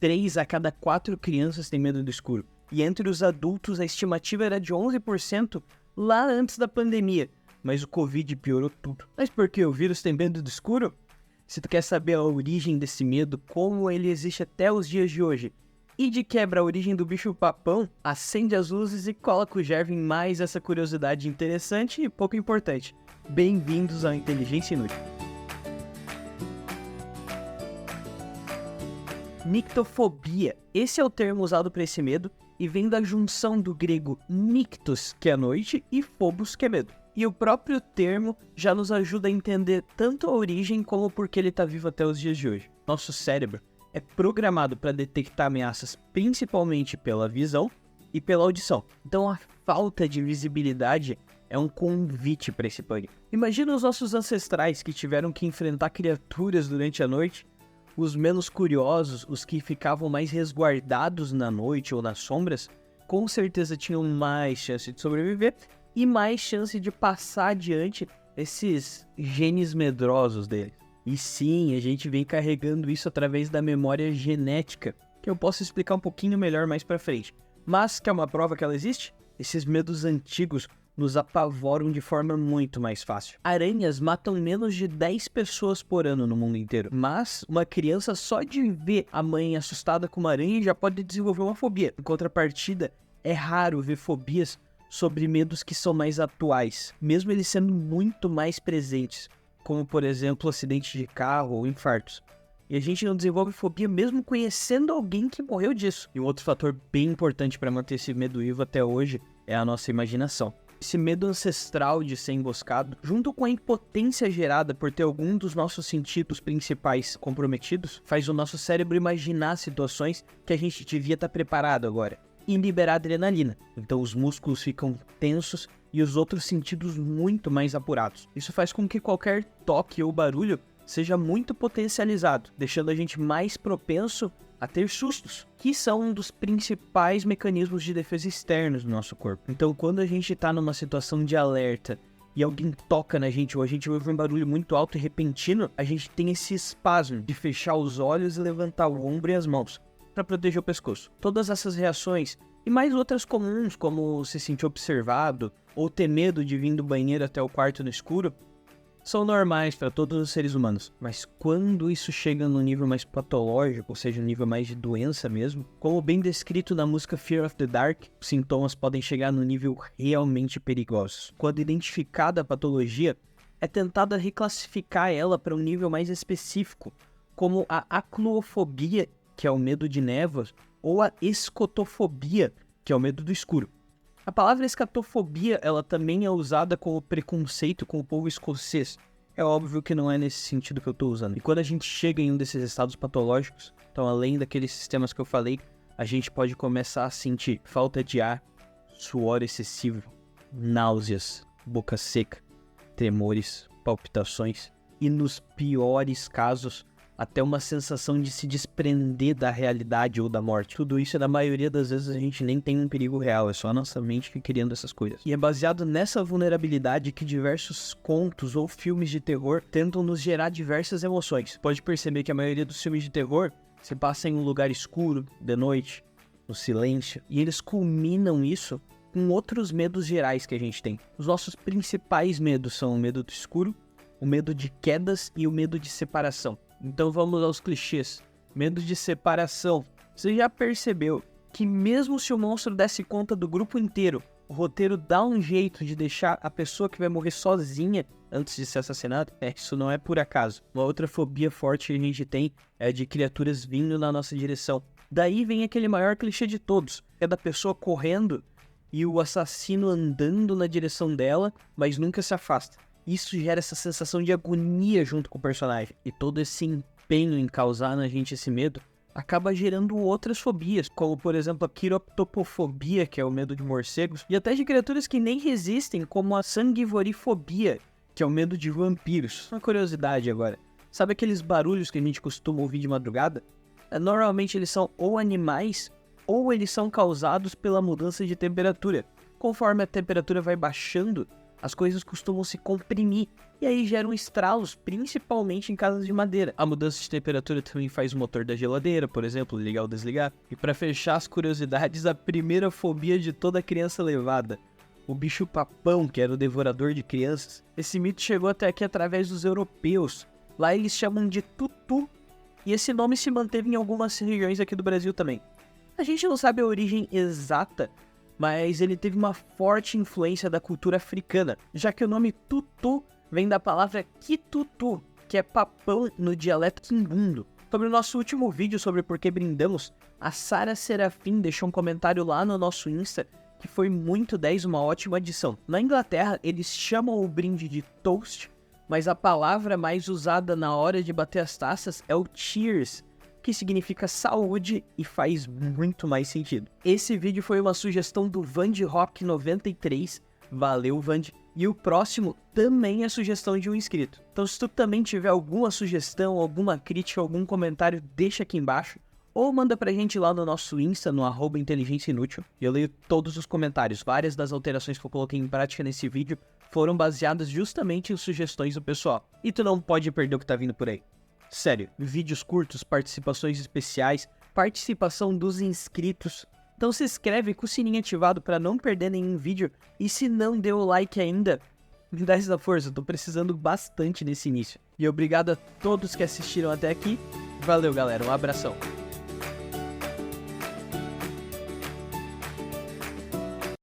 3 a cada 4 crianças têm medo do escuro. E entre os adultos a estimativa era de 11% lá antes da pandemia. Mas o Covid piorou tudo. Mas por que o vírus tem medo do escuro? Se tu quer saber a origem desse medo, como ele existe até os dias de hoje, e de quebra a origem do bicho-papão, acende as luzes e cola com o Gervin mais essa curiosidade interessante e pouco importante. Bem-vindos ao Inteligência Inútil. Nictofobia. Esse é o termo usado para esse medo e vem da junção do grego nictos, que é noite, e phobos, que é medo. E o próprio termo já nos ajuda a entender tanto a origem como o porquê ele está vivo até os dias de hoje. Nosso cérebro é programado para detectar ameaças principalmente pela visão e pela audição. Então a falta de visibilidade é um convite para esse pânico. Imagina os nossos ancestrais que tiveram que enfrentar criaturas durante a noite. Os menos curiosos, os que ficavam mais resguardados na noite ou nas sombras, com certeza tinham mais chance de sobreviver e mais chance de passar adiante esses genes medrosos deles. E sim, a gente vem carregando isso através da memória genética, que eu posso explicar um pouquinho melhor mais pra frente. Mas, que é uma prova que ela existe, esses medos antigos nos apavoram de forma muito mais fácil. Aranhas matam menos de 10 pessoas por ano no mundo inteiro, mas uma criança só de ver a mãe assustada com uma aranha já pode desenvolver uma fobia. Em contrapartida, é raro ver fobias sobre medos que são mais atuais, mesmo eles sendo muito mais presentes, como por exemplo acidente de carro ou infartos. E a gente não desenvolve fobia mesmo conhecendo alguém que morreu disso. E um outro fator bem importante para manter esse medo vivo até hoje é a nossa imaginação. Esse medo ancestral de ser emboscado, junto com a impotência gerada por ter algum dos nossos sentidos principais comprometidos, faz o nosso cérebro imaginar situações que a gente devia estar preparado agora e liberar adrenalina. Então os músculos ficam tensos e os outros sentidos muito mais apurados. Isso faz com que qualquer toque ou barulho seja muito potencializado, deixando a gente mais propenso a ter sustos, que são um dos principais mecanismos de defesa externos do nosso corpo. Então, quando a gente está numa situação de alerta e alguém toca na gente ou a gente ouve um barulho muito alto e repentino, a gente tem esse espasmo de fechar os olhos e levantar o ombro e as mãos para proteger o pescoço. Todas essas reações e mais outras comuns, como se sentir observado ou ter medo de vir do banheiro até o quarto no escuro, são normais para todos os seres humanos, mas quando isso chega no nível mais patológico, ou seja, no nível mais de doença mesmo, como bem descrito na música Fear of the Dark, os sintomas podem chegar no nível realmente perigoso. Quando identificada a patologia, é tentada reclassificar ela para um nível mais específico, como a acluofobia, que é o medo de névoas, ou a escotofobia, que é o medo do escuro. A palavra escatofobia, ela também é usada como preconceito com o povo escocês. É óbvio que não é nesse sentido que eu estou usando. E quando a gente chega em um desses estados patológicos, então além daqueles sistemas que eu falei, a gente pode começar a sentir falta de ar, suor excessivo, náuseas, boca seca, tremores, palpitações e nos piores casos, até uma sensação de se desprender da realidade ou da morte. Tudo isso, na maioria das vezes, a gente nem tem um perigo real, é só a nossa mente que criando essas coisas. E é baseado nessa vulnerabilidade que diversos contos ou filmes de terror tentam nos gerar diversas emoções. Pode perceber que a maioria dos filmes de terror se passa em um lugar escuro, de noite, no silêncio, e eles culminam isso com outros medos gerais que a gente tem. Os nossos principais medos são o medo do escuro, o medo de quedas e o medo de separação. Então vamos aos clichês. Medo de separação. Você já percebeu que mesmo se o monstro desse conta do grupo inteiro, o roteiro dá um jeito de deixar a pessoa que vai morrer sozinha antes de ser assassinada? Isso não é por acaso. Uma outra fobia forte que a gente tem é a de criaturas vindo na nossa direção. Daí vem aquele maior clichê de todos, é da pessoa correndo e o assassino andando na direção dela, mas nunca se afasta. Isso gera essa sensação de agonia junto com o personagem. E todo esse empenho em causar na gente esse medo acaba gerando outras fobias, como por exemplo a quiroptopofobia, que é o medo de morcegos, e até de criaturas que nem resistem, como a sanguivorifobia, que é o medo de vampiros. Uma curiosidade agora, sabe aqueles barulhos que a gente costuma ouvir de madrugada? Normalmente eles são ou animais, ou eles são causados pela mudança de temperatura. Conforme a temperatura vai baixando, as coisas costumam se comprimir e aí geram estralos, principalmente em casas de madeira. A mudança de temperatura também faz o motor da geladeira, por exemplo, ligar ou desligar. E para fechar as curiosidades, a primeira fobia de toda criança levada, o bicho-papão, que era o devorador de crianças. Esse mito chegou até aqui através dos europeus. Lá eles chamam de tutu, e esse nome se manteve em algumas regiões aqui do Brasil também. A gente não sabe a origem exata, mas ele teve uma forte influência da cultura africana, já que o nome tutu vem da palavra kitutu, que é papão no dialeto quimbundo. Sobre o nosso último vídeo sobre por que brindamos, a Sara Serafim deixou um comentário lá no nosso Insta, que foi muito 10, uma ótima adição. Na Inglaterra, eles chamam o brinde de toast, mas a palavra mais usada na hora de bater as taças é o cheers, que significa saúde e faz muito mais sentido. Esse vídeo foi uma sugestão do VandyRock93, valeu Vandy, e o próximo também é sugestão de um inscrito. Então se tu também tiver alguma sugestão, alguma crítica, algum comentário, deixa aqui embaixo, ou manda pra gente lá no nosso Insta, no @inteligênciainútil, e eu leio todos os comentários. Várias das alterações que eu coloquei em prática nesse vídeo foram baseadas justamente em sugestões do pessoal. E tu não pode perder o que tá vindo por aí. Sério, vídeos curtos, participações especiais, participação dos inscritos. Então se inscreve com o sininho ativado para não perder nenhum vídeo. E se não deu o like ainda, me dá essa força, eu tô precisando bastante nesse início. E obrigado a todos que assistiram até aqui. Valeu galera, um abração.